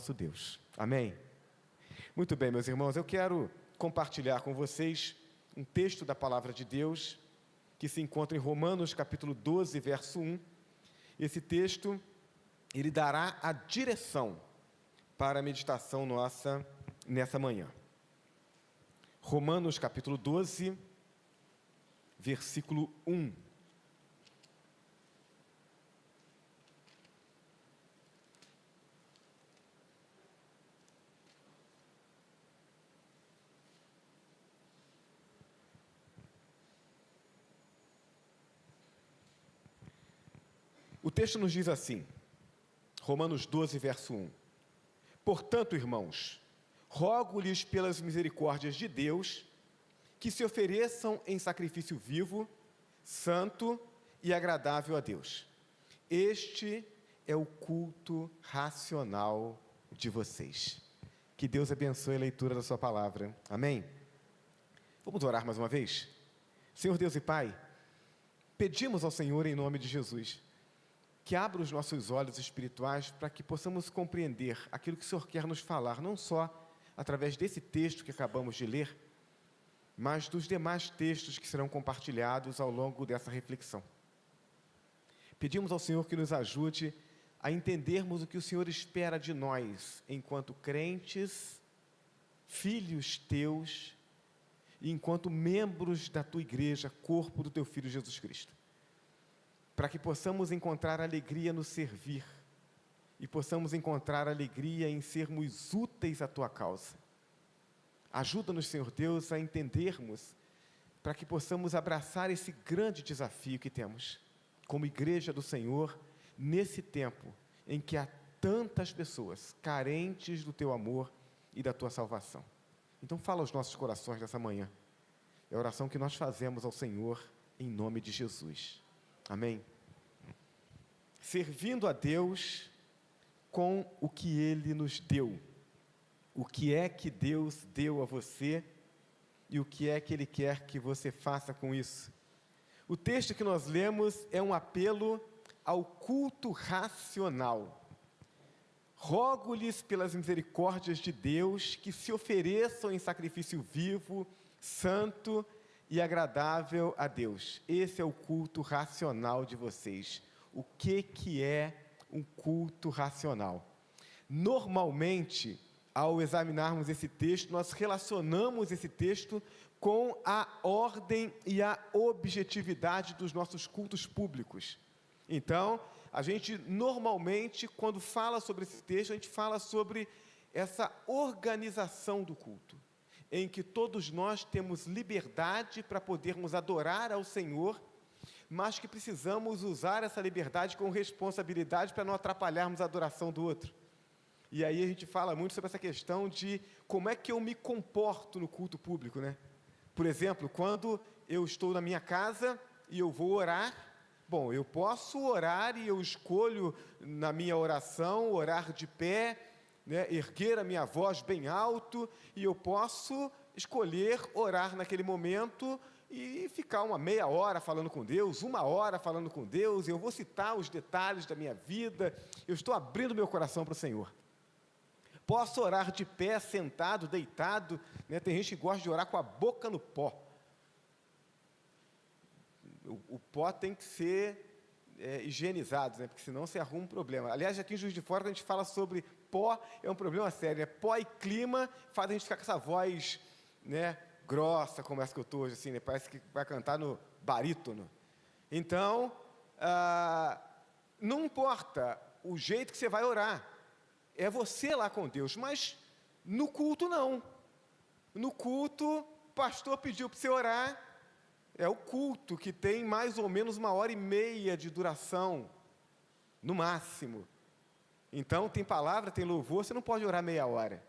nosso Deus. Amém? Muito bem, meus irmãos, eu quero compartilhar com vocês um texto da palavra de Deus que se encontra em Romanos capítulo 12, verso 1. Esse texto, ele dará a direção para a meditação nossa nessa manhã. Romanos capítulo 12, versículo 1. O texto nos diz assim, Romanos 12, verso 1. Portanto, irmãos, rogo-lhes pelas misericórdias de Deus, que se ofereçam em sacrifício vivo, santo e agradável a Deus. Este é o culto racional de vocês. Que Deus abençoe a leitura da sua palavra. Amém? Vamos orar mais uma vez? Senhor Deus e Pai, pedimos ao Senhor em nome de Jesus, que abra os nossos olhos espirituais para que possamos compreender aquilo que o Senhor quer nos falar, não só através desse texto que acabamos de ler, mas dos demais textos que serão compartilhados ao longo dessa reflexão. Pedimos ao Senhor que nos ajude a entendermos o que o Senhor espera de nós, enquanto crentes, filhos teus, e enquanto membros da tua igreja, corpo do teu Filho Jesus Cristo. Para que possamos encontrar alegria no servir e possamos encontrar alegria em sermos úteis à Tua causa. Ajuda-nos, Senhor Deus, a entendermos, para que possamos abraçar esse grande desafio que temos, como igreja do Senhor, nesse tempo em que há tantas pessoas carentes do Teu amor e da Tua salvação. Então fala aos nossos corações nessa manhã. É a oração que nós fazemos ao Senhor, em nome de Jesus. Amém? Servindo a Deus com o que Ele nos deu. O que é que Deus deu a você e o que é que Ele quer que você faça com isso? O texto que nós lemos é um apelo ao culto racional. Rogo-lhes pelas misericórdias de Deus que se ofereçam em sacrifício vivo, santo e agradável a Deus. Esse é o culto racional de vocês. O que é um culto racional? Normalmente, ao examinarmos esse texto, nós relacionamos esse texto com a ordem e a objetividade dos nossos cultos públicos. Então, a gente normalmente, quando fala sobre esse texto, a gente fala sobre essa organização do culto, em que todos nós temos liberdade para podermos adorar ao Senhor, mas que precisamos usar essa liberdade com responsabilidade para não atrapalharmos a adoração do outro. E aí a gente fala muito sobre essa questão de como é que eu me comporto no culto público, né? Por exemplo, quando eu estou na minha casa e eu vou orar, bom, eu posso orar e eu escolho na minha oração orar de pé, né, erguer a minha voz bem alto, e eu posso escolher orar naquele momento e ficar uma meia hora falando com Deus, 1 hora falando com Deus, eu vou citar os detalhes da minha vida, eu estou abrindo meu coração para o Senhor. Posso orar de pé, sentado, deitado, né? Tem gente que gosta de orar com a boca no pó. O pó tem que ser higienizado, né? Porque senão você arruma um problema. Aliás, aqui em Juiz de Fora, quando a gente fala sobre pó, é um problema sério. Pó e clima faz a gente ficar com essa voz, né, grossa, como essa que eu estou hoje, assim, né? Parece que vai cantar no barítono. Então, não importa o jeito que você vai orar, é você lá com Deus, mas no culto não. No culto, o pastor pediu para você orar, é o culto que tem mais ou menos 1h30 de duração, no máximo. Então, tem palavra, tem louvor, você não pode orar meia hora.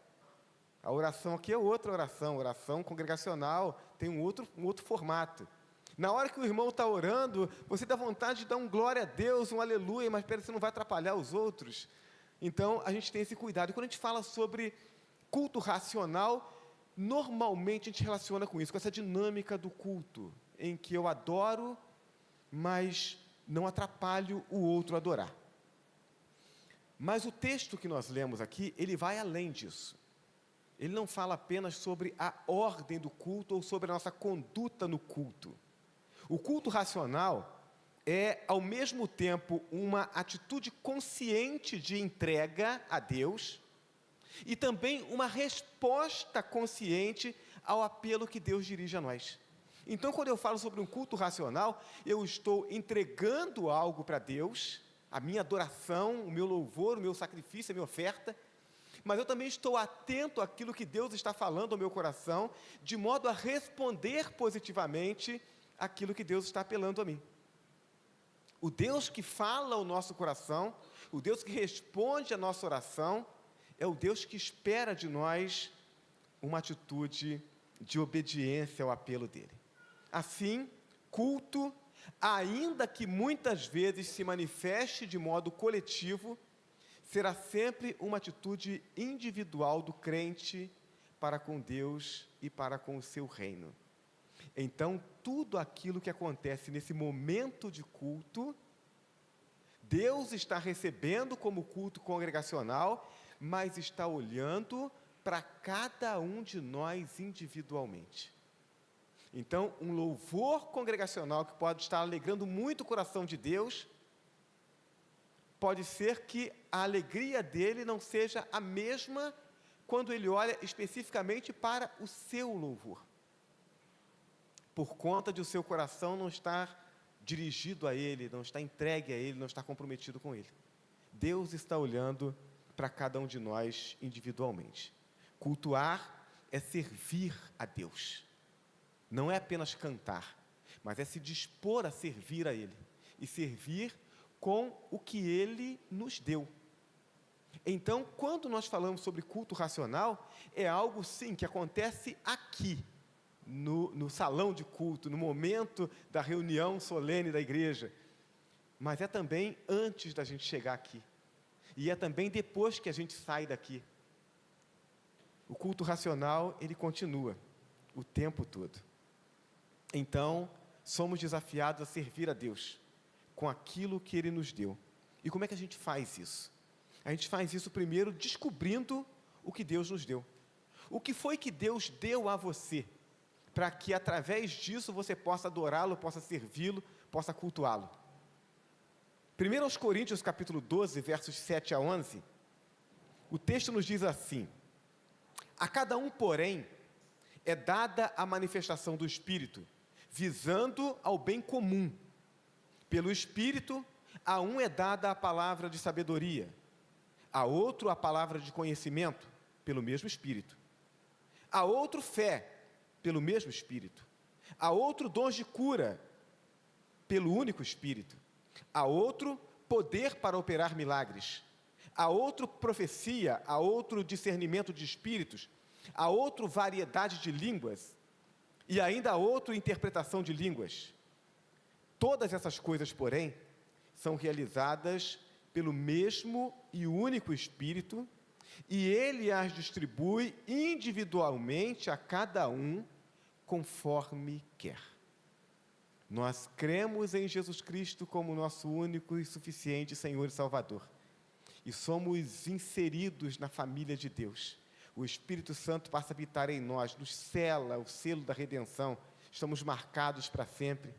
A oração aqui é outra oração, oração congregacional, tem um outro formato. Na hora que o irmão está orando, você dá vontade de dar um glória a Deus, um aleluia, mas espera, você não vai atrapalhar os outros. Então, a gente tem esse cuidado. E quando a gente fala sobre culto racional, normalmente a gente relaciona com isso, com essa dinâmica do culto, em que eu adoro, mas não atrapalho o outro a adorar. Mas o texto que nós lemos aqui, ele vai além disso. Ele não fala apenas sobre a ordem do culto ou sobre a nossa conduta no culto. O culto racional é, ao mesmo tempo, uma atitude consciente de entrega a Deus e também uma resposta consciente ao apelo que Deus dirige a nós. Então, quando eu falo sobre um culto racional, eu estou entregando algo para Deus, a minha adoração, o meu louvor, o meu sacrifício, a minha oferta, mas eu também estou atento àquilo que Deus está falando ao meu coração, de modo a responder positivamente àquilo que Deus está apelando a mim. O Deus que fala ao nosso coração, o Deus que responde à nossa oração, é o Deus que espera de nós uma atitude de obediência ao apelo dele. Assim, culto, ainda que muitas vezes se manifeste de modo coletivo, será sempre uma atitude individual do crente para com Deus e para com o seu reino. Então, tudo aquilo que acontece nesse momento de culto, Deus está recebendo como culto congregacional, mas está olhando para cada um de nós individualmente. Então, um louvor congregacional que pode estar alegrando muito o coração de Deus, pode ser que a alegria dele não seja a mesma quando ele olha especificamente para o seu louvor, por conta de o seu coração não estar dirigido a ele, não está entregue a ele, não está comprometido com ele. Deus está olhando para cada um de nós individualmente. Cultuar é servir a Deus. Não é apenas cantar, mas é se dispor a servir a Ele. E servir com o que Ele nos deu. Então, quando nós falamos sobre culto racional, é algo, sim, que acontece aqui, no salão de culto, no momento da reunião solene da igreja. Mas é também antes da gente chegar aqui. E é também depois que a gente sai daqui. O culto racional, ele continua o tempo todo. Então, somos desafiados a servir a Deus com aquilo que Ele nos deu. E como é que a gente faz isso? A gente faz isso primeiro descobrindo o que Deus nos deu. O que foi que Deus deu a você, para que através disso você possa adorá-lo, possa servi-lo, possa cultuá-lo. 1 Coríntios capítulo 12, versos 7 a 11, o texto nos diz assim: a cada um, porém, é dada a manifestação do Espírito, visando ao bem comum. Pelo Espírito, a um é dada a palavra de sabedoria, a outro a palavra de conhecimento, pelo mesmo Espírito. A outro fé, pelo mesmo Espírito. A outro dons de cura, pelo único Espírito. A outro poder para operar milagres. A outro profecia, a outro discernimento de espíritos, a outro variedade de línguas, e ainda a outro interpretação de línguas. Todas essas coisas, porém, são realizadas pelo mesmo e único Espírito, e Ele as distribui individualmente a cada um, conforme quer. Nós cremos em Jesus Cristo como nosso único e suficiente Senhor e Salvador, e somos inseridos na família de Deus. O Espírito Santo passa a habitar em nós, nos sela o selo da redenção, estamos marcados para sempre,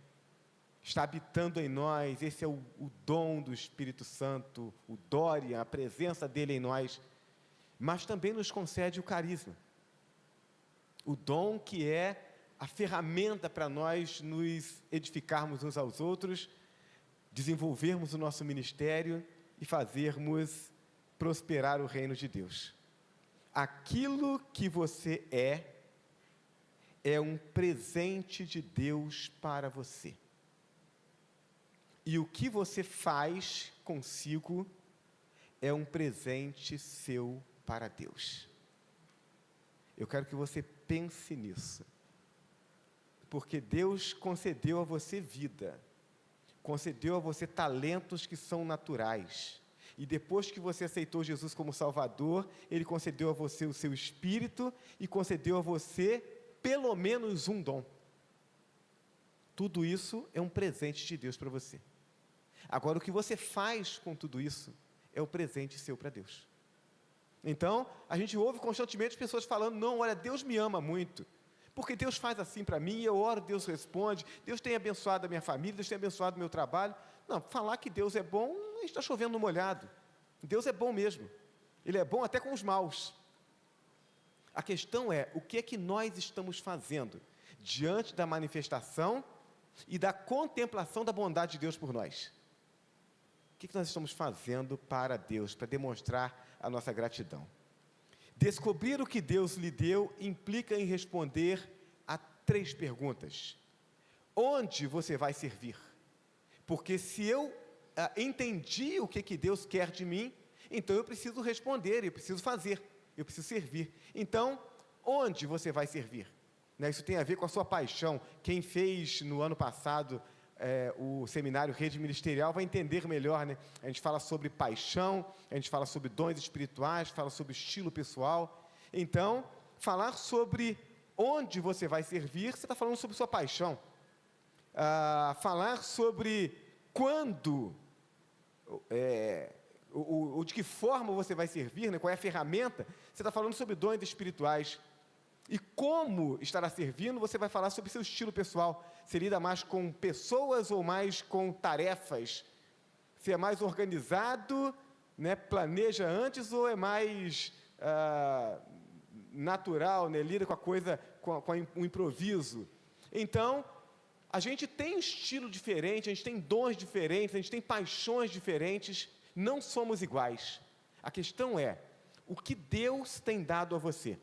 está habitando em nós. Esse é o dom do Espírito Santo, o Dória, a presença dele em nós, mas também nos concede o carisma, o dom que é a ferramenta para nós nos edificarmos uns aos outros, desenvolvermos o nosso ministério e fazermos prosperar o reino de Deus. Aquilo que você é um presente de Deus para você. E o que você faz consigo é um presente seu para Deus. Eu quero que você pense nisso. Porque Deus concedeu a você vida, concedeu a você talentos que são naturais. E depois que você aceitou Jesus como Salvador, Ele concedeu a você o seu Espírito e concedeu a você pelo menos um dom. Tudo isso é um presente de Deus para você. Agora, o que você faz com tudo isso é um presente seu para Deus. Então, a gente ouve constantemente pessoas falando, não, olha, Deus me ama muito, porque Deus faz assim para mim, eu oro, Deus responde, Deus tem abençoado a minha família, Deus tem abençoado o meu trabalho. Não, falar que Deus é bom, a gente está chovendo no molhado. Deus é bom mesmo, Ele é bom até com os maus. A questão é, o que é que nós estamos fazendo diante da manifestação e da contemplação da bondade de Deus por nós? O que nós estamos fazendo para Deus, para demonstrar a nossa gratidão? Descobrir o que Deus lhe deu implica em responder a 3 perguntas. Onde você vai servir? Porque se eu entendi o que Deus quer de mim, então eu preciso responder, eu preciso fazer, eu preciso servir. Então, onde você vai servir? Isso tem a ver com a sua paixão. Quem fez no ano passado o seminário Rede Ministerial vai entender melhor, né? A gente fala sobre paixão, a gente fala sobre dons espirituais, fala sobre estilo pessoal. Então, falar sobre onde você vai servir, você está falando sobre sua paixão. Falar sobre quando, de que forma você vai servir, né? Qual é a ferramenta, você está falando sobre dons espirituais. E como estará servindo, você vai falar sobre seu estilo pessoal. Se lida mais com pessoas ou mais com tarefas? Se é mais organizado, né, planeja antes, ou é mais natural, né, lida com a coisa, com o improviso? Então, a gente tem um estilo diferente, a gente tem dons diferentes, a gente tem paixões diferentes, não somos iguais. A questão é, o que Deus tem dado a você?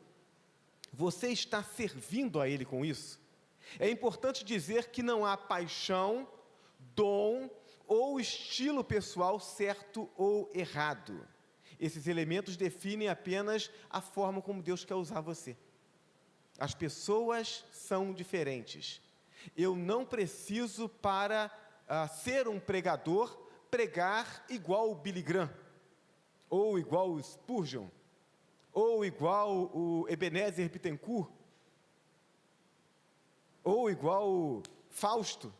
Você está servindo a Ele com isso? É importante dizer que não há paixão, dom ou estilo pessoal certo ou errado. Esses elementos definem apenas a forma como Deus quer usar você. As pessoas são diferentes. Eu não preciso, para ser um pregador, pregar igual o Billy Graham, ou igual o Spurgeon, ou igual o Ebenezer Bittencourt, ou igual o Fausto,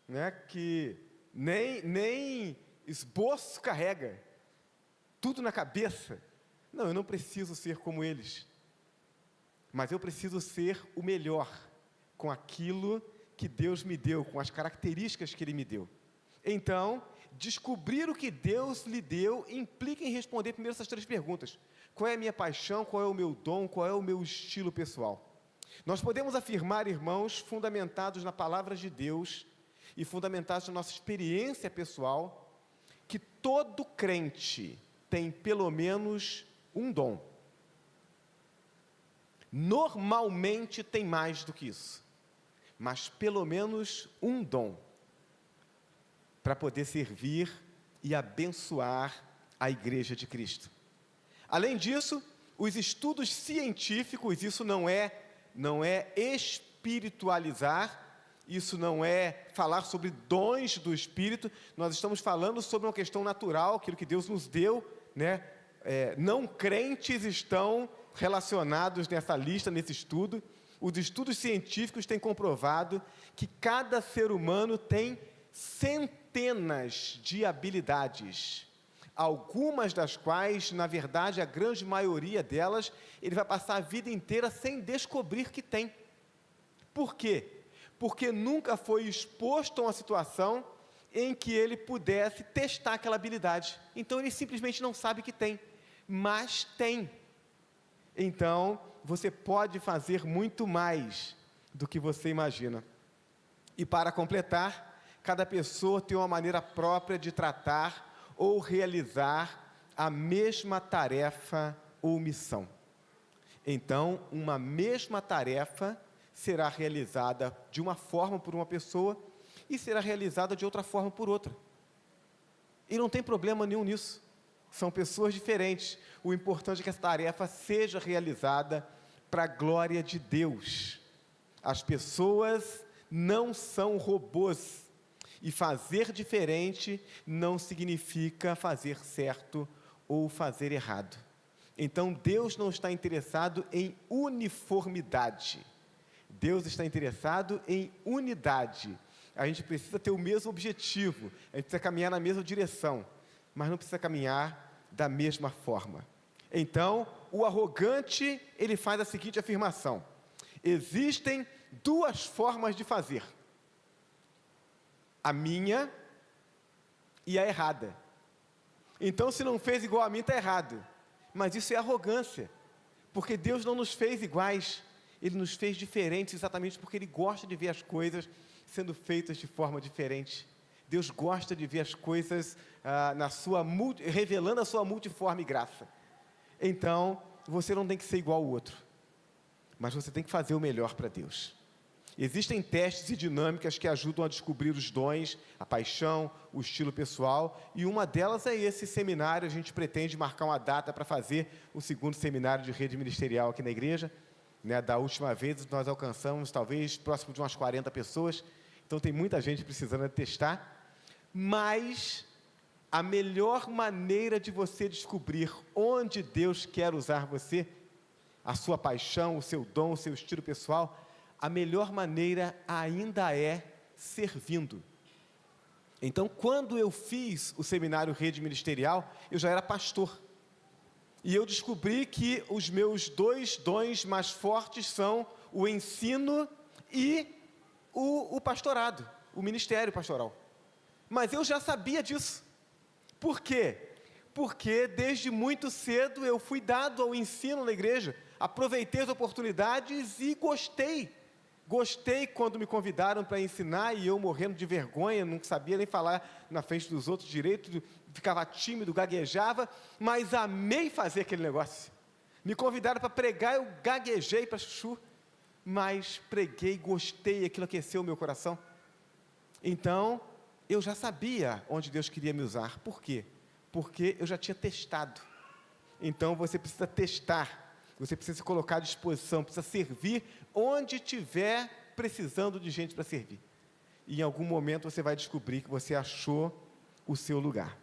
né, que nem esboço carrega, tudo na cabeça. Não, eu não preciso ser como eles, mas eu preciso ser o melhor, com aquilo que Deus me deu, com as características que Ele me deu. Então, descobrir o que Deus lhe deu implica em responder primeiro essas 3 perguntas. Qual é a minha paixão, qual é o meu dom, qual é o meu estilo pessoal? Nós podemos afirmar, irmãos, fundamentados na palavra de Deus e fundamentados na nossa experiência pessoal, que todo crente tem pelo menos um dom. Normalmente tem mais do que isso, mas pelo menos um dom para poder servir e abençoar a Igreja de Cristo. Além disso, os estudos científicos, isso não é espiritualizar, isso não é falar sobre dons do Espírito, nós estamos falando sobre uma questão natural, aquilo que Deus nos deu, né? Não crentes estão relacionados nessa lista, nesse estudo. Os estudos científicos têm comprovado que cada ser humano tem centenas de habilidades, algumas das quais, na verdade, a grande maioria delas, ele vai passar a vida inteira sem descobrir que tem. Por quê? Porque nunca foi exposto a uma situação em que ele pudesse testar aquela habilidade. Então, ele simplesmente não sabe que tem, mas tem. Então, você pode fazer muito mais do que você imagina. E para completar, cada pessoa tem uma maneira própria de tratar ou realizar a mesma tarefa ou missão. Então, uma mesma tarefa será realizada de uma forma por uma pessoa e será realizada de outra forma por outra. E não tem problema nenhum nisso. São pessoas diferentes. O importante é que essa tarefa seja realizada para a glória de Deus. As pessoas não são robôs. E fazer diferente não significa fazer certo ou fazer errado. Então, Deus não está interessado em uniformidade. Deus está interessado em unidade. A gente precisa ter o mesmo objetivo, a gente precisa caminhar na mesma direção. mas não precisa caminhar da mesma forma. Então, o arrogante, ele faz a seguinte afirmação: existem duas formas de fazer, a minha e a errada. Então, se não fez igual a mim, está errado. Mas isso é arrogância, porque Deus não nos fez iguais, Ele nos fez diferentes exatamente porque Ele gosta de ver as coisas sendo feitas de forma diferente. Deus gosta de ver as coisas revelando a sua multiforme graça. Então, você não tem que ser igual ao outro, mas você tem que fazer o melhor para Deus. Existem testes e dinâmicas que ajudam a descobrir os dons, a paixão, o estilo pessoal, e uma delas é esse seminário. A gente pretende marcar uma data para fazer o segundo seminário de rede ministerial aqui na igreja, né? Da última vez nós alcançamos talvez próximo de umas 40 pessoas, então tem muita gente precisando testar, mas a melhor maneira de você descobrir onde Deus quer usar você, a sua paixão, o seu dom, o seu estilo pessoal, a melhor maneira ainda é servindo. Então, quando eu fiz o seminário Rede Ministerial, eu já era pastor. E eu descobri que os meus dois dons mais fortes são o ensino e o pastorado, o ministério pastoral. Mas eu já sabia disso. Por quê? Porque desde muito cedo eu fui dado ao ensino na igreja, aproveitei as oportunidades e gostei. Gostei quando me convidaram para ensinar e eu morrendo de vergonha, não sabia nem falar na frente dos outros direito, ficava tímido, gaguejava, mas amei fazer aquele negócio. Me convidaram para pregar, eu gaguejei para chuchu, mas preguei, gostei, aquilo aqueceu o meu coração. Então, eu já sabia onde Deus queria me usar. Por quê? Porque eu já tinha testado. Então, você precisa testar. Você precisa se colocar à disposição, precisa servir onde tiver precisando de gente para servir. E em algum momento você vai descobrir que você achou o seu lugar.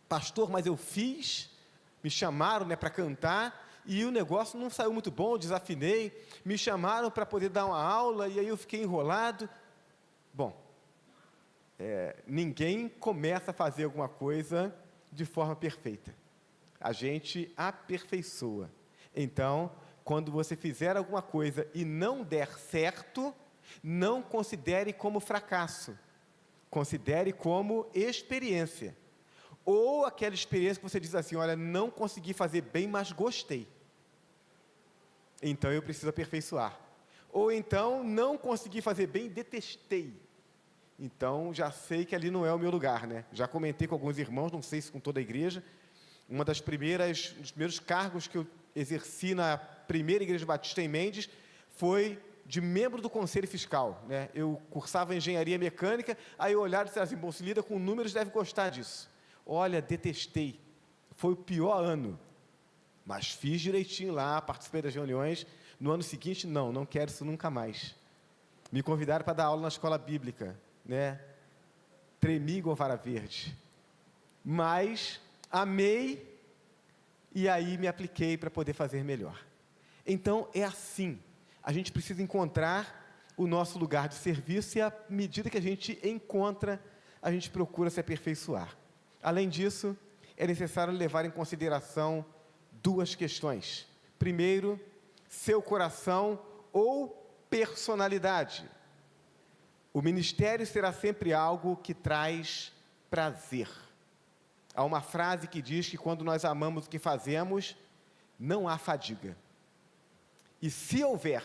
Pastor, mas eu fiz, me chamaram, né, para cantar, e o negócio não saiu muito bom, eu desafinei, me chamaram para poder dar uma aula, e aí eu fiquei enrolado. Bom, ninguém começa a fazer alguma coisa de forma perfeita. A gente aperfeiçoa. Então, quando você fizer alguma coisa e não der certo, não considere como fracasso, considere como experiência. Ou aquela experiência que você diz assim: olha, não consegui fazer bem, mas gostei. Então eu preciso aperfeiçoar. Ou então, não consegui fazer bem, detestei. Então já sei que ali não é o meu lugar, né? Já comentei com alguns irmãos, não sei se com toda a igreja, dos primeiros cargos que eu exerci na primeira igreja batista em Mendes foi de membro do conselho fiscal, né? Eu cursava engenharia mecânica, aí eu olhava e disse assim: bom, se lida com números, deve gostar disso. Olha, detestei, foi o pior ano, mas fiz direitinho lá, participei das reuniões. No ano seguinte, não quero isso nunca mais. Me convidaram para dar aula na escola bíblica, né? Tremi igual vara verde, mas amei. E aí me apliquei para poder fazer melhor. Então, é assim. A gente precisa encontrar o nosso lugar de serviço e, à medida que a gente encontra, a gente procura se aperfeiçoar. Além disso, é necessário levar em consideração duas questões. Primeiro, seu coração ou personalidade. O ministério será sempre algo que traz prazer. Há uma frase que diz que quando nós amamos o que fazemos, não há fadiga. E se houver,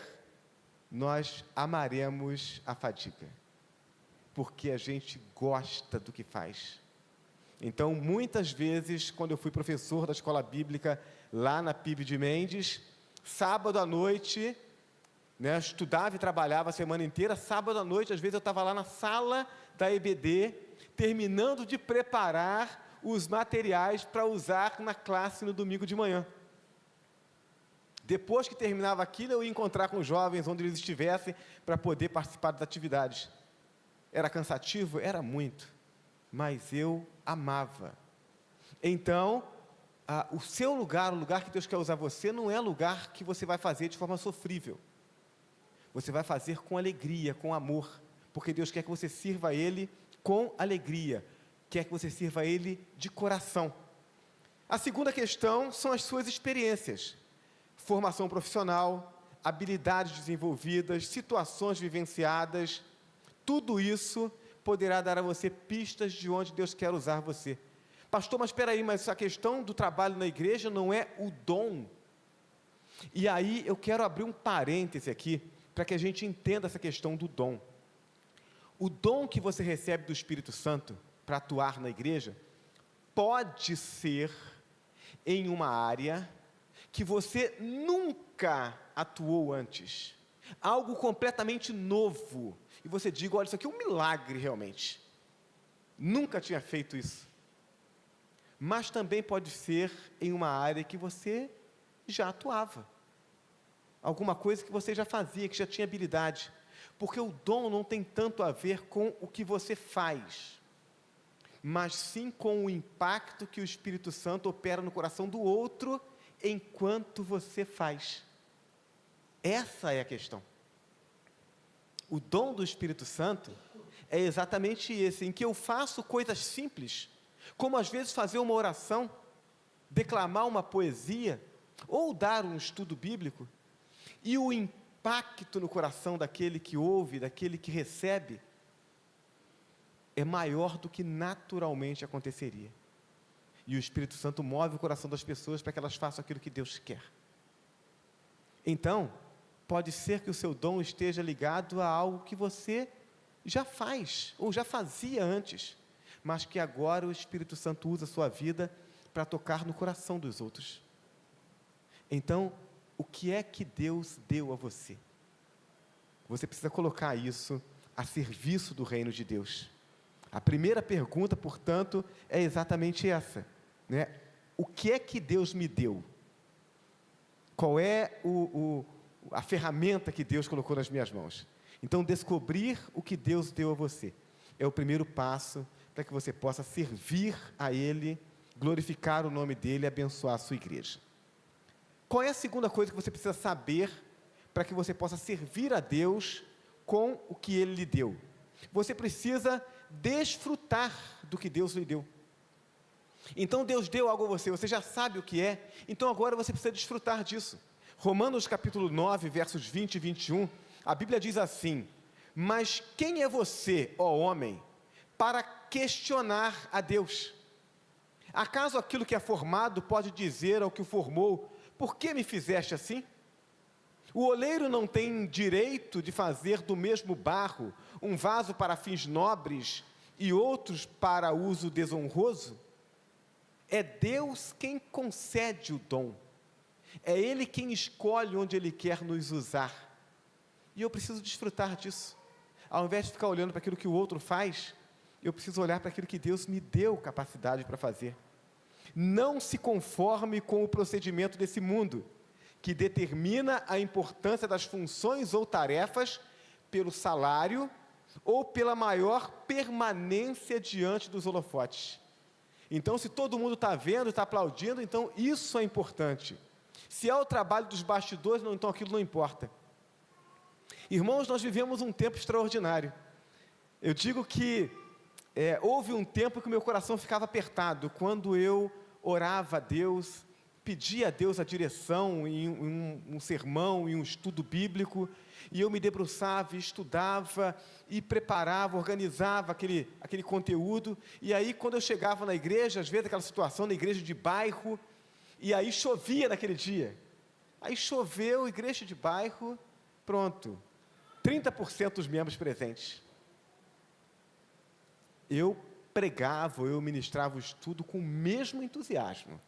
nós amaremos a fadiga, porque a gente gosta do que faz. Então, muitas vezes, quando eu fui professor da escola bíblica, lá na PIB de Mendes, sábado à noite, né, estudava e trabalhava a semana inteira, sábado à noite, às vezes eu estava lá na sala da EBD, terminando de preparar os materiais para usar na classe no domingo de manhã. Depois que terminava aquilo, eu ia encontrar com os jovens onde eles estivessem para poder participar das atividades. Era cansativo? Era muito, mas eu amava. Então, o seu lugar, o lugar que Deus quer usar você, não é lugar que você vai fazer de forma sofrível. Você vai fazer com alegria, com amor, porque Deus quer que você sirva a Ele com alegria, quer que você sirva a Ele de coração. A segunda questão são as suas experiências, formação profissional, habilidades desenvolvidas, situações vivenciadas, tudo isso poderá dar a você pistas de onde Deus quer usar você. Pastor, mas espera aí, mas a questão do trabalho na igreja não é o dom. E aí eu quero abrir um parêntese aqui, para que a gente entenda essa questão do dom. O dom que você recebe do Espírito Santo para atuar na igreja, pode ser em uma área que você nunca atuou antes, algo completamente novo, e você diga, olha, isso aqui é um milagre realmente, nunca tinha feito isso. Mas também pode ser em uma área que você já atuava, alguma coisa que você já fazia, que já tinha habilidade, porque o dom não tem tanto a ver com o que você faz, mas sim com o impacto que o Espírito Santo opera no coração do outro, enquanto você faz. Essa é a questão. O dom do Espírito Santo é exatamente esse, em que eu faço coisas simples, como às vezes fazer uma oração, declamar uma poesia, ou dar um estudo bíblico, e o impacto no coração daquele que ouve, daquele que recebe, é maior do que naturalmente aconteceria. E o Espírito Santo move o coração das pessoas para que elas façam aquilo que Deus quer. Então, pode ser que o seu dom esteja ligado a algo que você já faz, ou já fazia antes, mas que agora o Espírito Santo usa a sua vida para tocar no coração dos outros. Então, o que é que Deus deu a você? Você precisa colocar isso a serviço do reino de Deus. A primeira pergunta, portanto, é exatamente essa, né? O que é que Deus me deu? Qual é a ferramenta que Deus colocou nas minhas mãos? Então, descobrir o que Deus deu a você é o primeiro passo para que você possa servir a Ele, glorificar o nome dEle e abençoar a sua igreja. Qual é a segunda coisa que você precisa saber para que você possa servir a Deus com o que Ele lhe deu? Você precisa desfrutar do que Deus lhe deu. Então Deus deu algo a você, você já sabe o que é, então agora você precisa desfrutar disso. Romanos capítulo 9, versos 20 e 21, a Bíblia diz assim: mas quem é você, ó homem, para questionar a Deus? Acaso aquilo que é formado pode dizer ao que o formou, por que me fizeste assim? O oleiro não tem direito de fazer do mesmo barro um vaso para fins nobres e outros para uso desonroso? É Deus quem concede o dom. É Ele quem escolhe onde Ele quer nos usar. E eu preciso desfrutar disso. Ao invés de ficar olhando para aquilo que o outro faz, eu preciso olhar para aquilo que Deus me deu capacidade para fazer. Não se conforme com o procedimento desse mundo, que determina a importância das funções ou tarefas pelo salário ou pela maior permanência diante dos holofotes. Então, se todo mundo está vendo, está aplaudindo, então isso é importante. Se é o trabalho dos bastidores, não, então aquilo não importa. Irmãos, nós vivemos um tempo extraordinário. Eu digo que houve um tempo que o meu coração ficava apertado, quando eu orava a Deus, pedia a Deus a direção em um sermão, em um estudo bíblico, e eu me debruçava, estudava, e preparava, organizava aquele conteúdo, e aí quando eu chegava na igreja, às vezes aquela situação na igreja de bairro, e aí chovia naquele dia, aí choveu, igreja de bairro, pronto, 30% dos membros presentes. Eu pregava, eu ministrava o estudo com o mesmo entusiasmo,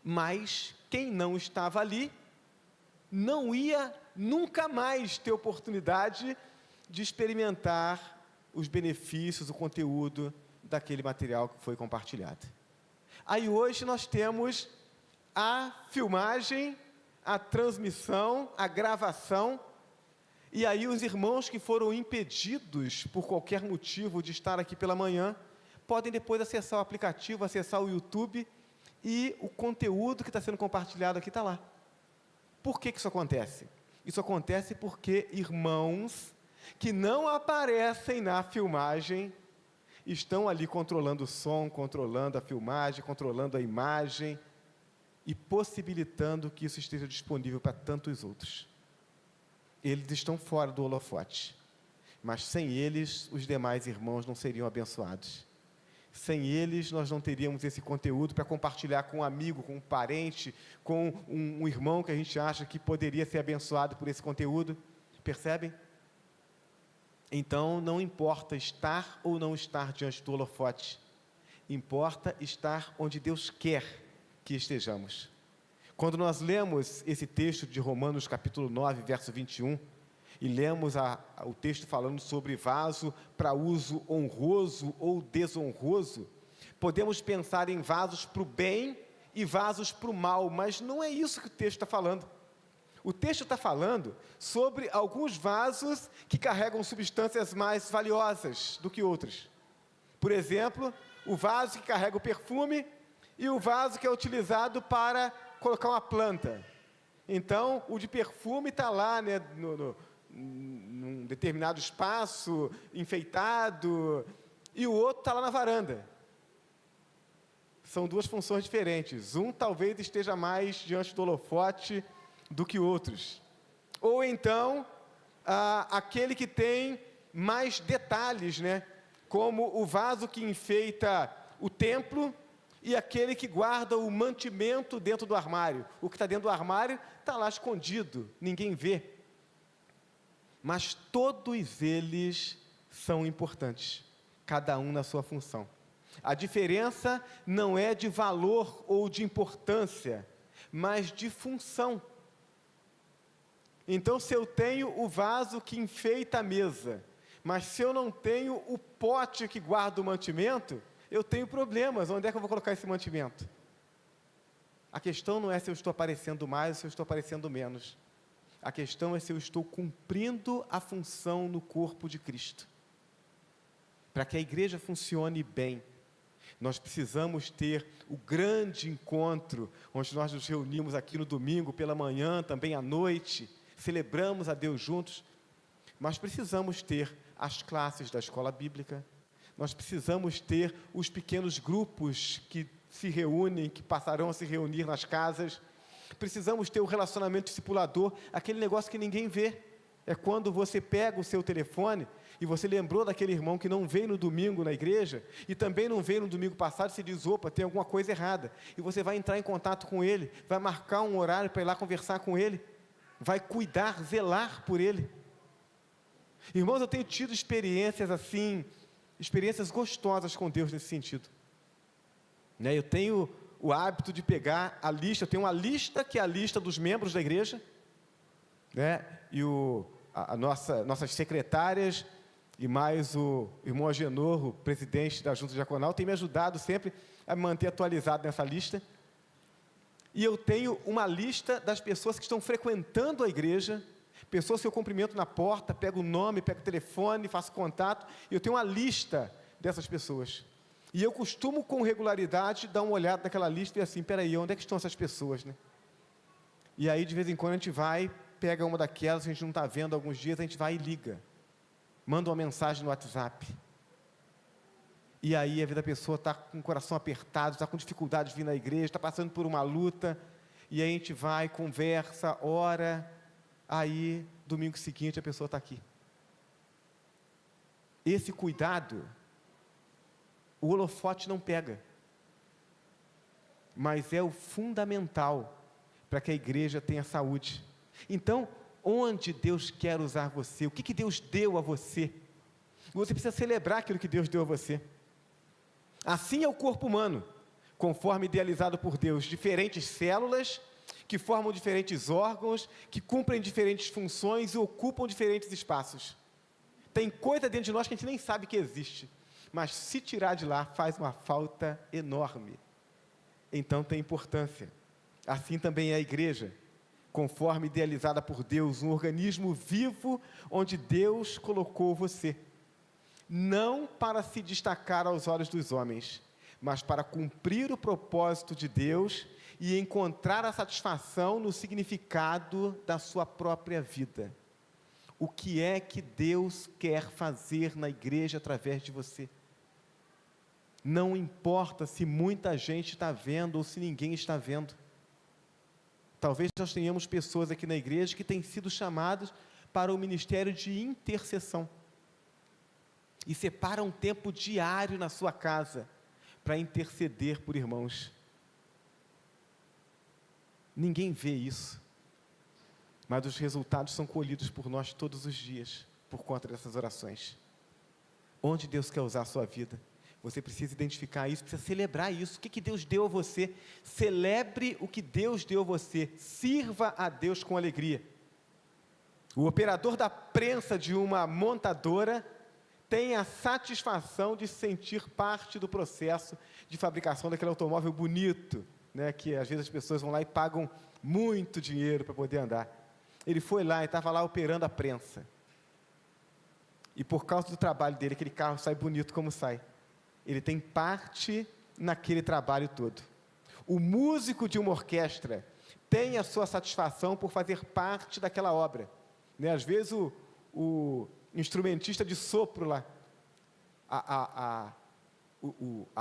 mas quem não estava ali, não ia nunca mais ter oportunidade de experimentar os benefícios, o conteúdo daquele material que foi compartilhado. Aí hoje nós temos a filmagem, a transmissão, a gravação, e aí os irmãos que foram impedidos por qualquer motivo de estar aqui pela manhã, podem depois acessar o aplicativo, acessar o YouTube, e o conteúdo que está sendo compartilhado aqui está lá. Por que isso acontece? Isso acontece porque irmãos que não aparecem na filmagem estão ali controlando o som, controlando a filmagem, controlando a imagem e possibilitando que isso esteja disponível para tantos outros. Eles estão fora do holofote, mas sem eles, os demais irmãos não seriam abençoados. Sem eles, nós não teríamos esse conteúdo para compartilhar com um amigo, com um parente, com um irmão que a gente acha que poderia ser abençoado por esse conteúdo. Percebem? Então, não importa estar ou não estar diante do holofote, importa estar onde Deus quer que estejamos. Quando nós lemos esse texto de Romanos capítulo 9, verso 21, e lemos o texto falando sobre vaso para uso honroso ou desonroso, podemos pensar em vasos para o bem e vasos para o mal, mas não é isso que o texto está falando. O texto está falando sobre alguns vasos que carregam substâncias mais valiosas do que outros. Por exemplo, o vaso que carrega o perfume e o vaso que é utilizado para colocar uma planta. Então, o de perfume está lá, né, num determinado espaço, enfeitado, e o outro está lá na varanda. São duas funções diferentes. Um talvez esteja mais diante do holofote do que outros. Ou então, aquele que tem mais detalhes, né? Como o vaso que enfeita o templo e aquele que guarda o mantimento dentro do armário. O que está dentro do armário está lá escondido, ninguém vê. Mas todos eles são importantes, cada um na sua função. A diferença não é de valor ou de importância, mas de função. Então, se eu tenho o vaso que enfeita a mesa, mas se eu não tenho o pote que guarda o mantimento, eu tenho problemas. Onde é que eu vou colocar esse mantimento? A questão não é se eu estou aparecendo mais ou se eu estou aparecendo menos. A questão é se eu estou cumprindo a função no corpo de Cristo. Para que a igreja funcione bem, nós precisamos ter o grande encontro, onde nós nos reunimos aqui no domingo, pela manhã, também à noite, celebramos a Deus juntos, mas precisamos ter as classes da escola bíblica, nós precisamos ter os pequenos grupos que se reúnem, que passarão a se reunir nas casas, precisamos ter o relacionamento discipulador, aquele negócio que ninguém vê. É quando você pega o seu telefone e você lembrou daquele irmão que não veio no domingo na igreja e também não veio no domingo passado e se diz, opa, tem alguma coisa errada. E você vai entrar em contato com ele, vai marcar um horário para ir lá conversar com ele, vai cuidar, zelar por ele. Irmãos, eu tenho tido experiências assim, experiências gostosas com Deus nesse sentido. Né? Eu tenho o hábito de pegar a lista, eu tenho uma lista que é a lista dos membros da igreja, né? E nossas secretárias e mais o irmão Agenor, o presidente da Junta Diaconal, tem me ajudado sempre a me manter atualizado nessa lista. E eu tenho uma lista das pessoas que estão frequentando a igreja, pessoas que eu cumprimento na porta, pego o nome, pego o telefone, faço contato, e eu tenho uma lista dessas pessoas. E eu costumo, com regularidade, dar uma olhada naquela lista e assim, peraí, onde é que estão essas pessoas, né? E aí, de vez em quando, a gente vai, pega uma daquelas que a gente não está vendo há alguns dias, a gente vai e liga. Manda uma mensagem no WhatsApp. E aí, a vida da pessoa está com o coração apertado, está com dificuldade de vir na igreja, está passando por uma luta, e aí a gente vai, conversa, ora, aí, domingo seguinte, a pessoa está aqui. Esse cuidado, o holofote não pega, mas é o fundamental para que a igreja tenha saúde. Então, onde Deus quer usar você? O que Deus deu a você? Você precisa celebrar aquilo que Deus deu a você. Assim é o corpo humano, conforme idealizado por Deus, diferentes células que formam diferentes órgãos, que cumprem diferentes funções e ocupam diferentes espaços. Tem coisa dentro de nós que a gente nem sabe que existe, mas se tirar de lá faz uma falta enorme. Então tem importância. Assim também é a igreja, conforme idealizada por Deus, um organismo vivo onde Deus colocou você. Não para se destacar aos olhos dos homens, mas para cumprir o propósito de Deus e encontrar a satisfação no significado da sua própria vida. O que é que Deus quer fazer na igreja através de você? Não importa se muita gente está vendo ou se ninguém está vendo. Talvez nós tenhamos pessoas aqui na igreja que têm sido chamadas para o ministério de intercessão. E separa um tempo diário na sua casa para interceder por irmãos. Ninguém vê isso, mas os resultados são colhidos por nós todos os dias, por conta dessas orações. Onde Deus quer usar a sua vida? Você precisa identificar isso, precisa celebrar isso. O que Deus deu a você? Celebre o que Deus deu a você. Sirva a Deus com alegria. O operador da prensa de uma montadora tem a satisfação de sentir parte do processo de fabricação daquele automóvel bonito, né, que às vezes as pessoas vão lá e pagam muito dinheiro para poder andar. Ele foi lá e estava lá operando a prensa. E por causa do trabalho dele, aquele carro sai bonito como sai. Ele tem parte naquele trabalho todo. O músico de uma orquestra tem a sua satisfação por fazer parte daquela obra. Né? Às vezes o instrumentista de sopro lá, a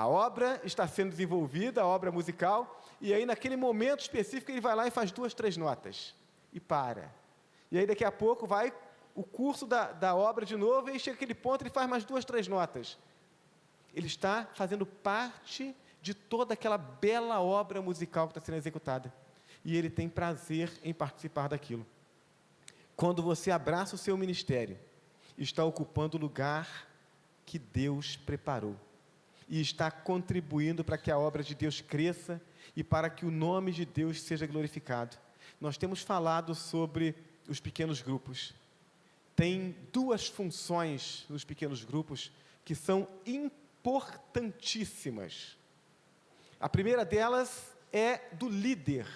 obra está sendo desenvolvida, a obra musical, e aí naquele momento específico ele vai lá e faz 2, 3 notas, e para. E aí daqui a pouco vai o curso da obra de novo, e aí chega aquele ponto, ele faz mais 2, 3 notas. Ele está fazendo parte de toda aquela bela obra musical que está sendo executada. E ele tem prazer em participar daquilo. Quando você abraça o seu ministério, está ocupando o lugar que Deus preparou. E está contribuindo para que a obra de Deus cresça e para que o nome de Deus seja glorificado. Nós temos falado sobre os pequenos grupos. Tem 2 funções nos pequenos grupos que são importantíssimas. A primeira delas é do líder.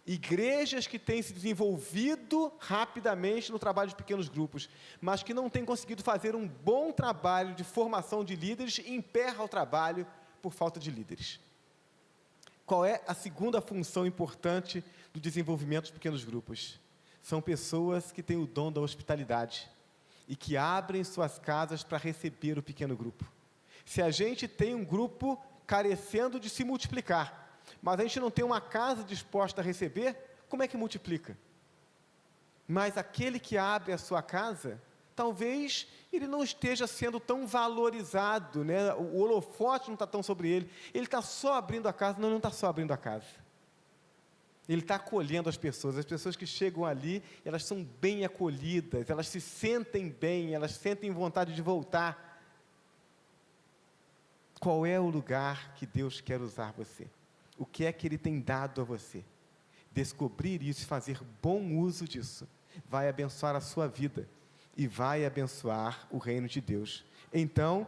Igrejas que têm se desenvolvido rapidamente no trabalho de pequenos grupos, mas que não têm conseguido fazer um bom trabalho de formação de líderes, emperra o trabalho por falta de líderes. Qual é a segunda função importante do desenvolvimento dos pequenos grupos? São pessoas que têm o dom da hospitalidade e que abrem suas casas para receber o pequeno grupo. Se a gente tem um grupo carecendo de se multiplicar, mas a gente não tem uma casa disposta a receber, como é que multiplica? Mas aquele que abre a sua casa, talvez ele não esteja sendo tão valorizado, né? O holofote não está tão sobre ele, ele está só abrindo a casa. Não está só abrindo a casa, ele está acolhendo as pessoas que chegam ali, elas são bem acolhidas, elas se sentem bem, elas sentem vontade de voltar. Qual é o lugar que Deus quer usar você? O que é que Ele tem dado a você? Descobrir isso e fazer bom uso disso vai abençoar a sua vida e vai abençoar o reino de Deus. Então,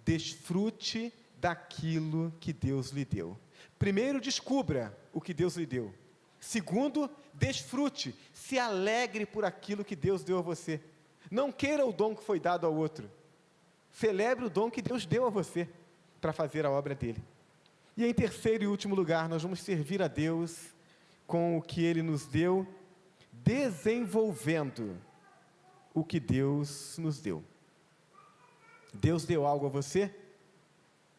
desfrute daquilo que Deus lhe deu. Primeiro, descubra o que Deus lhe deu. Segundo, desfrute, se alegre por aquilo que Deus deu a você. Não queira o dom que foi dado ao outro. Celebre o dom que Deus deu a você para fazer a obra dele. E em terceiro e último lugar, nós vamos servir a Deus com o que Ele nos deu, desenvolvendo o que Deus nos deu. Deus deu algo a você,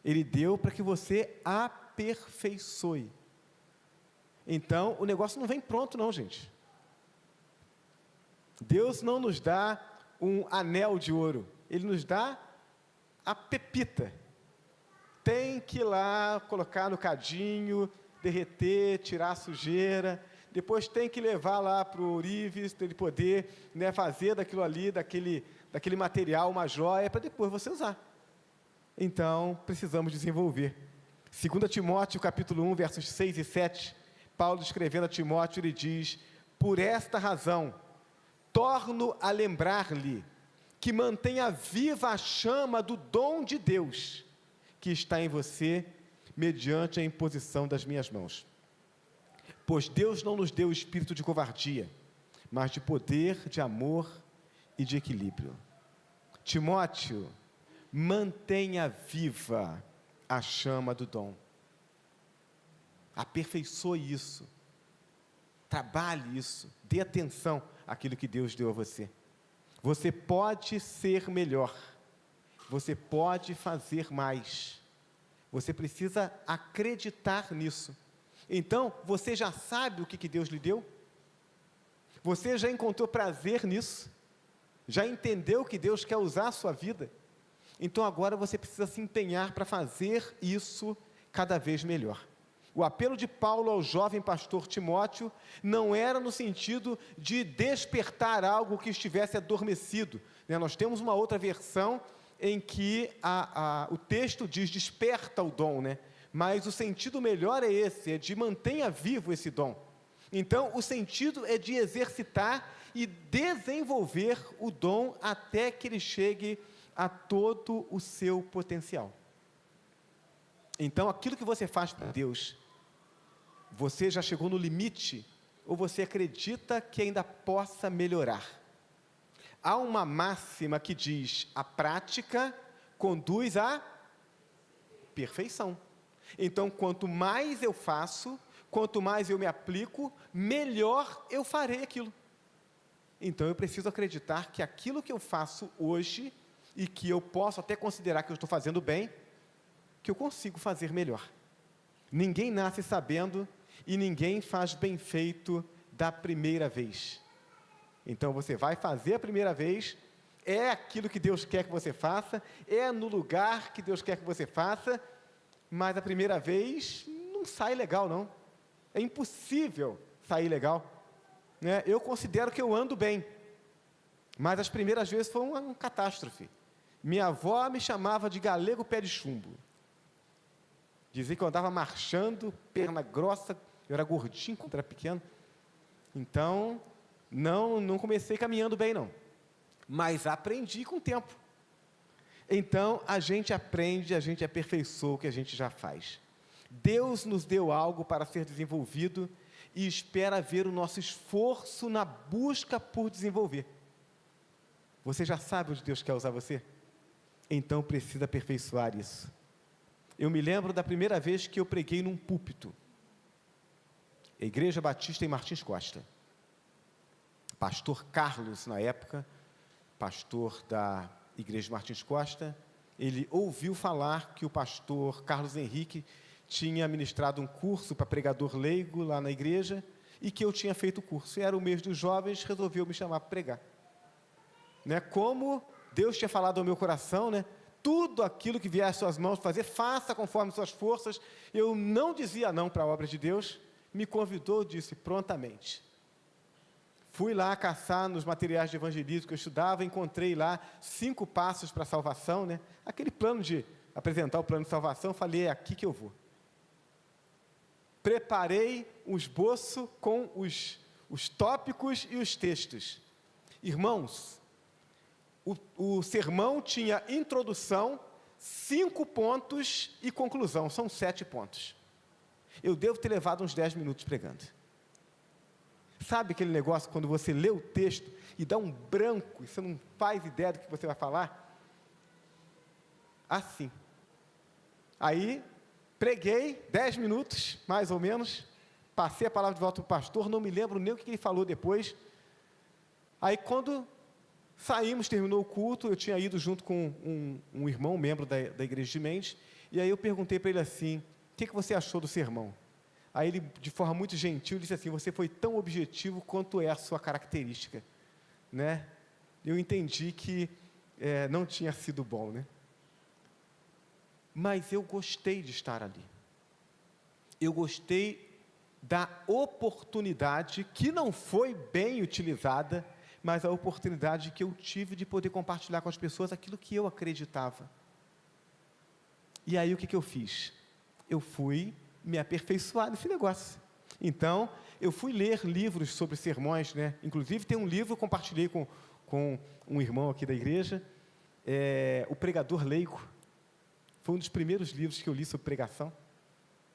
Ele deu para que você aperfeiçoe. Então, o negócio não vem pronto não, gente. Deus não nos dá um anel de ouro, Ele nos dá a pepita. Tem que ir lá, colocar no cadinho, derreter, tirar a sujeira, depois tem que levar lá para o ourives, para ele poder, né, fazer daquilo ali, daquele material, uma joia, para depois você usar. Então, precisamos desenvolver. 2 Timóteo, capítulo 1, versos 6 e 7, Paulo escrevendo a Timóteo, ele diz: por esta razão, torno a lembrar-lhe que mantenha viva a chama do dom de Deus, que está em você, mediante a imposição das minhas mãos. Pois Deus não nos deu o espírito de covardia, mas de poder, de amor e de equilíbrio. Timóteo, mantenha viva a chama do dom. Aperfeiçoe isso. Trabalhe isso. Dê atenção àquilo que Deus deu a você. Você pode ser melhor. Você pode fazer mais. Você precisa acreditar nisso. Então, você já sabe o que Deus lhe deu? Você já encontrou prazer nisso? Já entendeu que Deus quer usar a sua vida? Então, agora você precisa se empenhar para fazer isso cada vez melhor. O apelo de Paulo ao jovem pastor Timóteo não era no sentido de despertar algo que estivesse adormecido, né? Nós temos uma outra versão em que o texto diz desperta o dom, né? Mas o sentido melhor é esse, é de mantenha vivo esse dom. Então, o sentido é de exercitar e desenvolver o dom até que ele chegue a todo o seu potencial. Então, aquilo que você faz por Deus, você já chegou no limite, ou você acredita que ainda possa melhorar? Há uma máxima que diz, a prática conduz à perfeição. Então, quanto mais eu faço, quanto mais eu me aplico, melhor eu farei aquilo. Então, eu preciso acreditar que aquilo que eu faço hoje, e que eu posso até considerar que eu estou fazendo bem, que eu consigo fazer melhor. Ninguém nasce sabendo e ninguém faz bem feito da primeira vez. Então, você vai fazer a primeira vez, é aquilo que Deus quer que você faça, é no lugar que Deus quer que você faça, mas a primeira vez não sai legal, não. É impossível sair legal, né? Eu considero que eu ando bem, mas as primeiras vezes foi uma catástrofe. Minha avó me chamava de galego pé de chumbo. Dizia que eu andava marchando, perna grossa, eu era gordinho quando era pequeno. Então, não comecei caminhando bem, não. Mas aprendi com o tempo. Então, a gente aprende, a gente aperfeiçoa o que a gente já faz. Deus nos deu algo para ser desenvolvido e espera ver o nosso esforço na busca por desenvolver. Você já sabe onde Deus quer usar você? Então, precisa aperfeiçoar isso. Eu me lembro da primeira vez que eu preguei num púlpito. A Igreja Batista em Martins Costa. Pastor Carlos, na época, pastor da Igreja de Martins Costa, ele ouviu falar que o pastor Carlos Henrique tinha ministrado um curso para pregador leigo lá na igreja e que eu tinha feito o curso. E era o mês dos jovens, resolveu me chamar para pregar. Né? Como Deus tinha falado ao meu coração, né? Tudo aquilo que vier às suas mãos fazer, faça conforme suas forças. Eu não dizia não para a obra de Deus, me convidou, disse prontamente. Fui lá caçar nos materiais de evangelismo que eu estudava, encontrei lá 5 passos para a salvação, né? Aquele plano de apresentar o plano de salvação, falei, é aqui que eu vou. Preparei um esboço com os tópicos e os textos. Irmãos, o sermão tinha introdução, 5 pontos e conclusão, são 7 pontos. Eu devo ter levado uns 10 minutos pregando. Sabe aquele negócio quando você lê o texto e dá um branco, e você não faz ideia do que você vai falar? Assim. Aí, preguei 10 minutos, mais ou menos, passei a palavra de volta para o pastor, não me lembro nem o que ele falou depois. Aí, quando saímos, terminou o culto, eu tinha ido junto com um irmão, membro da igreja de Mendes, e aí eu perguntei para ele assim, o que você achou do sermão? Aí ele, de forma muito gentil, disse assim, você foi tão objetivo quanto é a sua característica, né? Eu entendi que não tinha sido bom, né? Mas eu gostei de estar ali. Eu gostei da oportunidade, que não foi bem utilizada, mas a oportunidade que eu tive de poder compartilhar com as pessoas aquilo que eu acreditava. E aí o que eu fiz? Eu fui me aperfeiçoar nesse negócio. Então, eu fui ler livros sobre sermões, né? Inclusive tem um livro, eu compartilhei com um irmão aqui da igreja, O Pregador Leigo. Foi um dos primeiros livros que eu li sobre pregação.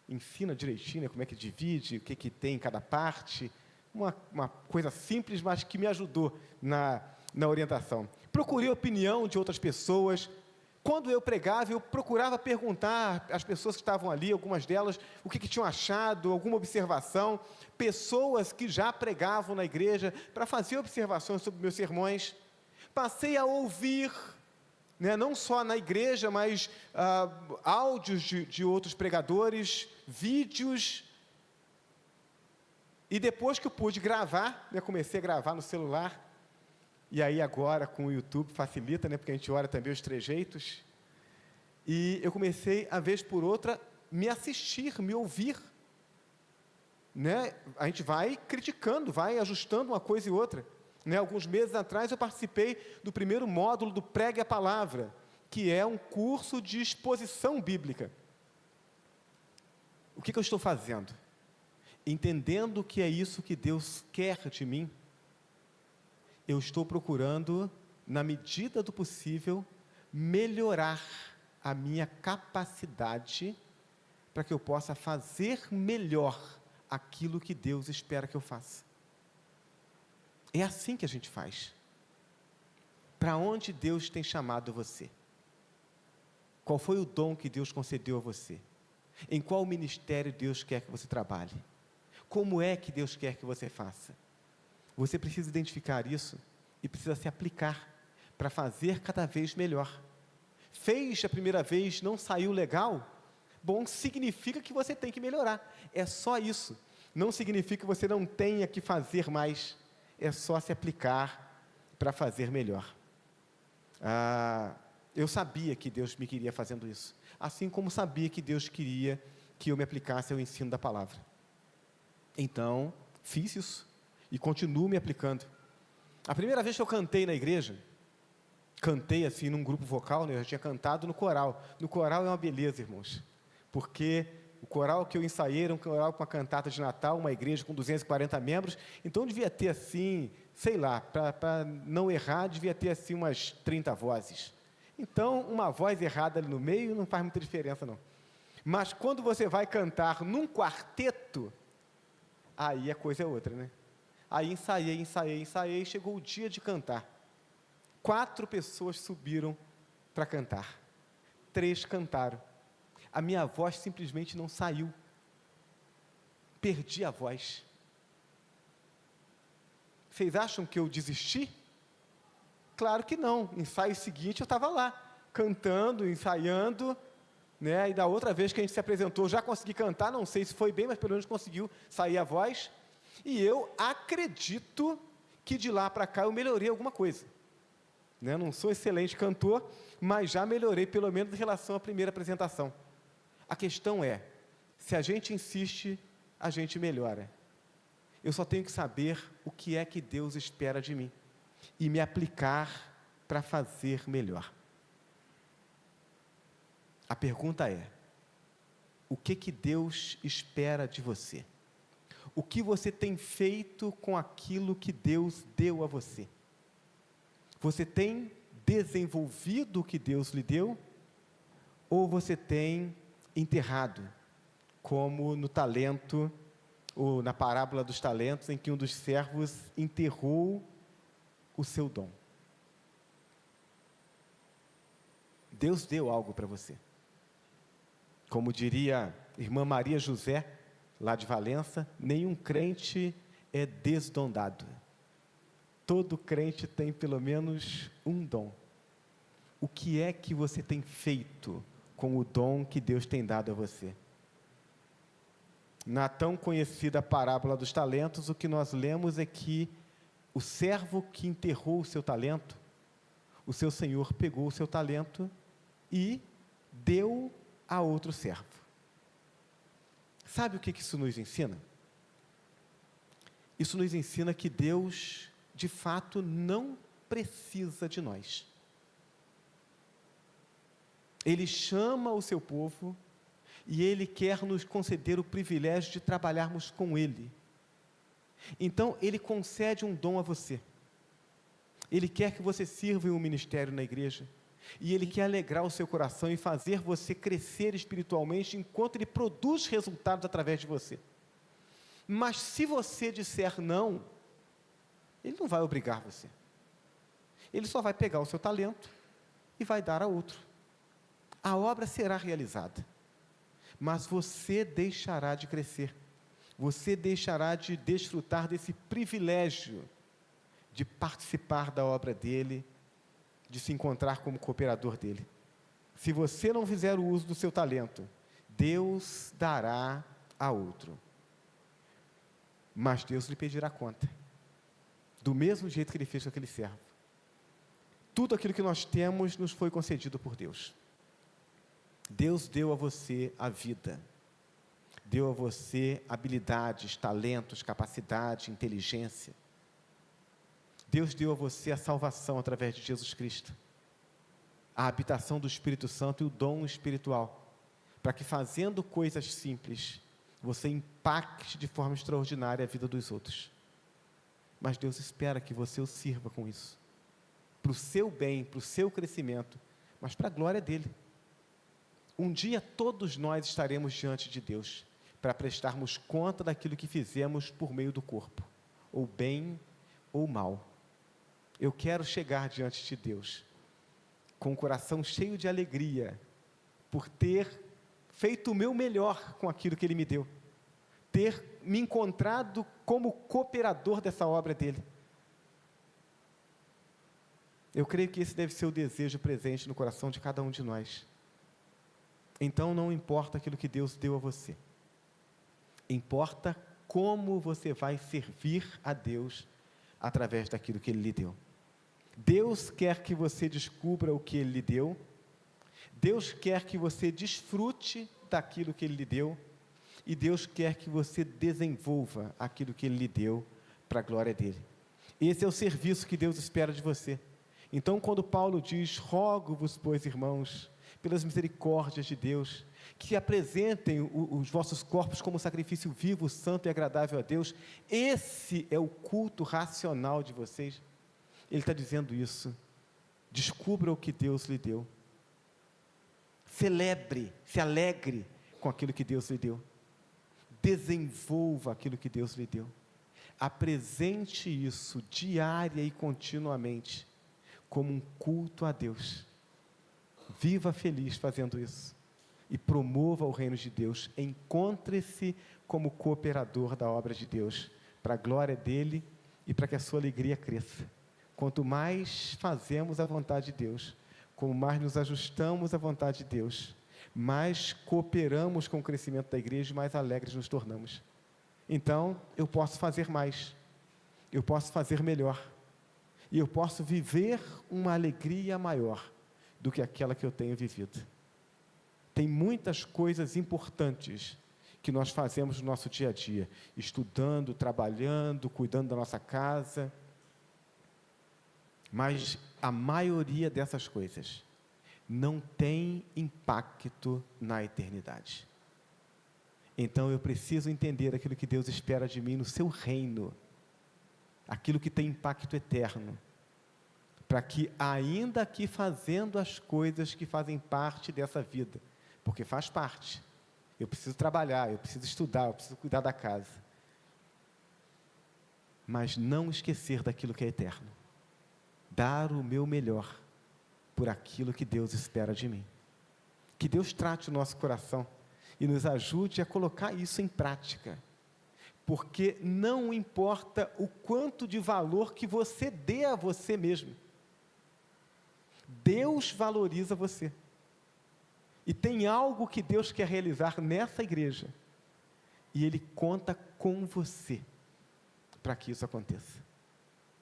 Ensina direitinho, né, como é que divide, o que tem em cada parte. Uma coisa simples, mas que me ajudou na orientação. Procurei a opinião de outras pessoas. Quando eu pregava, eu procurava perguntar às pessoas que estavam ali, algumas delas, o que tinham achado, alguma observação. Pessoas que já pregavam na igreja, para fazer observações sobre meus sermões. Passei a ouvir né? Não só na igreja, mas áudios de outros pregadores, vídeos. E depois que eu pude gravar, né, comecei a gravar no celular, e aí agora com o YouTube facilita, né, porque a gente olha também os trejeitos, e eu comecei, a vez por outra, me assistir, me ouvir, né? A gente vai criticando, vai ajustando uma coisa e outra, né? Alguns meses atrás eu participei do primeiro módulo do Pregue a Palavra, que é um curso de exposição bíblica. O que eu estou fazendo? Entendendo que é isso que Deus quer de mim, eu estou procurando, na medida do possível, melhorar a minha capacidade para que eu possa fazer melhor aquilo que Deus espera que eu faça. É assim que a gente faz. Para onde Deus tem chamado você? Qual foi o dom que Deus concedeu a você? Em qual ministério Deus quer que você trabalhe? Como é que Deus quer que você faça? Você precisa identificar isso e precisa se aplicar para fazer cada vez melhor. Fez a primeira vez, não saiu legal? Bom, significa que você tem que melhorar. É só isso. Não significa que você não tenha que fazer mais. É só se aplicar para fazer melhor. Eu sabia que Deus me queria fazendo isso. Assim como sabia que Deus queria que eu me aplicasse ao ensino da palavra. Então, fiz isso e continuo me aplicando. A primeira vez que eu cantei na igreja, cantei assim num grupo vocal, né? Eu já tinha cantado no coral. No coral é uma beleza, irmãos, porque o coral que eu ensaiei era um coral com uma cantata de Natal, uma igreja com 240 membros, então devia ter assim, sei lá, para não errar, devia ter assim umas 30 vozes. Então, uma voz errada ali no meio não faz muita diferença, não. Mas quando você vai cantar num quarteto, aí a coisa é outra, né? Aí ensaiei, chegou o dia de cantar. 4 pessoas subiram para cantar. 3 cantaram. A minha voz simplesmente não saiu. Perdi a voz. Vocês acham que eu desisti? Claro que não. Ensaio seguinte eu estava lá, cantando, ensaiando, né? E da outra vez que a gente se apresentou, já consegui cantar, não sei se foi bem, mas pelo menos conseguiu sair a voz. E eu acredito que de lá para cá eu melhorei alguma coisa. Né? Não sou excelente cantor, mas já melhorei pelo menos em relação à primeira apresentação. A questão é, se a gente insiste, a gente melhora. Eu só tenho que saber o que é que Deus espera de mim e me aplicar para fazer melhor. A pergunta é, o que Deus espera de você? O que você tem feito com aquilo que Deus deu a você? Você tem desenvolvido o que Deus lhe deu? Ou você tem enterrado, como no talento, ou na parábola dos talentos, em que um dos servos enterrou o seu dom? Deus deu algo para você. Como diria a irmã Maria José, lá de Valença, nenhum crente é desdondado. Todo crente tem pelo menos um dom. O que é que você tem feito com o dom que Deus tem dado a você? Na tão conhecida parábola dos talentos, o que nós lemos é que o servo que enterrou o seu talento, o seu senhor pegou o seu talento e deu a outro servo. Sabe o que isso nos ensina? Isso nos ensina que Deus, de fato, não precisa de nós. Ele chama o seu povo e Ele quer nos conceder o privilégio de trabalharmos com Ele. Então, Ele concede um dom a você. Ele quer que você sirva em um ministério na igreja. E Ele quer alegrar o seu coração e fazer você crescer espiritualmente enquanto Ele produz resultados através de você. Mas se você disser não, Ele não vai obrigar você. Ele só vai pegar o seu talento e vai dar a outro. A obra será realizada, mas você deixará de crescer. Você deixará de desfrutar desse privilégio de participar da obra dEle de se encontrar como cooperador dele. Se você não fizer o uso do seu talento, Deus dará a outro. Mas Deus lhe pedirá conta, do mesmo jeito que ele fez com aquele servo. Tudo aquilo que nós temos nos foi concedido por Deus. Deus deu a você a vida, deu a você habilidades, talentos, capacidade, inteligência. Deus deu a você a salvação através de Jesus Cristo, a habitação do Espírito Santo e o dom espiritual, para que fazendo coisas simples, você impacte de forma extraordinária a vida dos outros. Mas Deus espera que você o sirva com isso, para o seu bem, para o seu crescimento, mas para a glória dele. Um dia todos nós estaremos diante de Deus, para prestarmos conta daquilo que fizemos por meio do corpo, ou bem ou mal. Eu quero chegar diante de Deus, com o coração cheio de alegria, por ter feito o meu melhor com aquilo que Ele me deu, ter me encontrado como cooperador dessa obra dEle. Eu creio que esse deve ser o desejo presente no coração de cada um de nós. Então não importa aquilo que Deus deu a você, importa como você vai servir a Deus através daquilo que Ele lhe deu. Deus quer que você descubra o que Ele lhe deu, Deus quer que você desfrute daquilo que Ele lhe deu, e Deus quer que você desenvolva aquilo que Ele lhe deu para a glória dEle. Esse é o serviço que Deus espera de você. Então, quando Paulo diz: rogo-vos, pois, irmãos, pelas misericórdias de Deus, que apresentem os vossos corpos como sacrifício vivo, santo e agradável a Deus, esse é o culto racional de vocês. Ele está dizendo isso. Descubra o que Deus lhe deu. Celebre, se alegre com aquilo que Deus lhe deu. Desenvolva aquilo que Deus lhe deu. Apresente isso diária e continuamente como um culto a Deus. Viva feliz fazendo isso e promova o reino de Deus. Encontre-se como cooperador da obra de Deus, para a glória dele e para que a sua alegria cresça. Quanto mais fazemos a vontade de Deus, como mais nos ajustamos à vontade de Deus, mais cooperamos com o crescimento da igreja e mais alegres nos tornamos. Então, eu posso fazer mais, eu posso fazer melhor, e eu posso viver uma alegria maior do que aquela que eu tenho vivido. Tem muitas coisas importantes que nós fazemos no nosso dia a dia, estudando, trabalhando, cuidando da nossa casa, mas a maioria dessas coisas não tem impacto na eternidade. Então eu preciso entender aquilo que Deus espera de mim no seu reino, aquilo que tem impacto eterno, para que, ainda aqui fazendo as coisas que fazem parte dessa vida, porque faz parte, eu preciso trabalhar, eu preciso estudar, eu preciso cuidar da casa, mas não esquecer daquilo que é eterno, dar o meu melhor por aquilo que Deus espera de mim. Que Deus trate o nosso coração e nos ajude a colocar isso em prática, porque não importa o quanto de valor que você dê a você mesmo, Deus valoriza você, e tem algo que Deus quer realizar nessa igreja, e Ele conta com você, para que isso aconteça.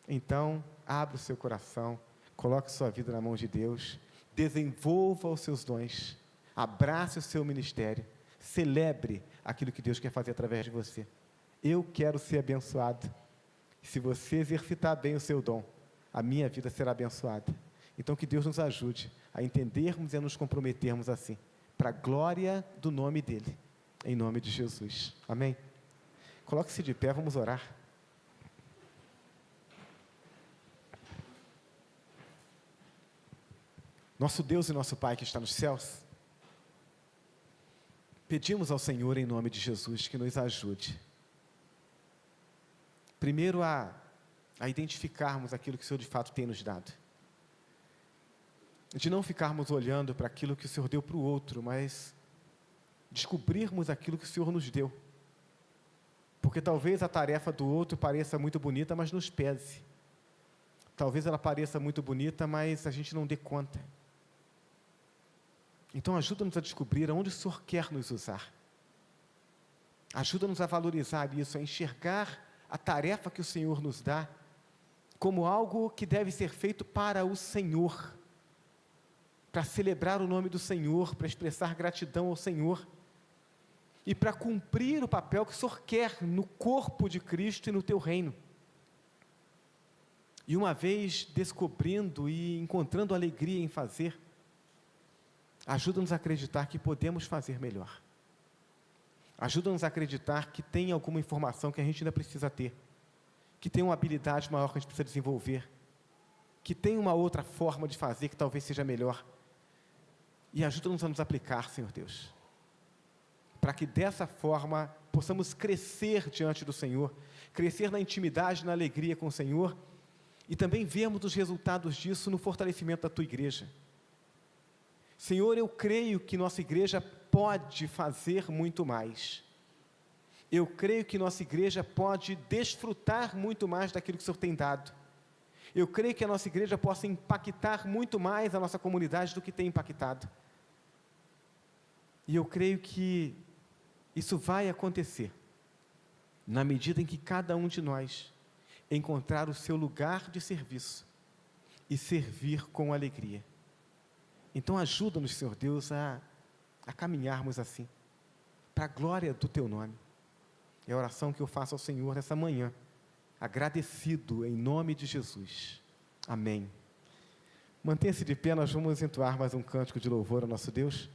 Então, abra o seu coração, coloque sua vida na mão de Deus, desenvolva os seus dons, abrace o seu ministério, celebre aquilo que Deus quer fazer através de você. Eu quero ser abençoado. Se você exercitar bem o seu dom, a minha vida será abençoada. Então, que Deus nos ajude a entendermos e a nos comprometermos assim, para a glória do nome dEle, em nome de Jesus. Amém? Coloque-se de pé, vamos orar. Nosso Deus e nosso Pai que está nos céus, pedimos ao Senhor, em nome de Jesus, que nos ajude, primeiro a identificarmos aquilo que o Senhor de fato tem nos dado, de não ficarmos olhando para aquilo que o Senhor deu para o outro, mas descobrirmos aquilo que o Senhor nos deu, porque talvez a tarefa do outro pareça muito bonita, mas nos pese. Talvez ela pareça muito bonita, mas a gente não dê conta. Então ajuda-nos a descobrir aonde o Senhor quer nos usar. Ajuda-nos a valorizar isso, a enxergar a tarefa que o Senhor nos dá como algo que deve ser feito para o Senhor, para celebrar o nome do Senhor, para expressar gratidão ao Senhor e para cumprir o papel que o Senhor quer no corpo de Cristo e no teu reino. E uma vez descobrindo e encontrando alegria em fazer, ajuda-nos a acreditar que podemos fazer melhor. Ajuda-nos a acreditar que tem alguma informação que a gente ainda precisa ter, que tem uma habilidade maior que a gente precisa desenvolver, que tem uma outra forma de fazer que talvez seja melhor. E ajuda-nos a nos aplicar, Senhor Deus, para que dessa forma possamos crescer diante do Senhor, crescer na intimidade, na alegria com o Senhor, e também vermos os resultados disso no fortalecimento da Tua igreja. Senhor, eu creio que nossa igreja pode fazer muito mais. Eu creio que nossa igreja pode desfrutar muito mais daquilo que o Senhor tem dado. Eu creio que a nossa igreja possa impactar muito mais a nossa comunidade do que tem impactado. E eu creio que isso vai acontecer na medida em que cada um de nós encontrar o seu lugar de serviço e servir com alegria. Então ajuda-nos, Senhor Deus, a caminharmos assim, para a glória do Teu nome. É a oração que eu faço ao Senhor nessa manhã, agradecido em nome de Jesus. Amém. Mantenha-se de pé, nós vamos entoar mais um cântico de louvor ao nosso Deus.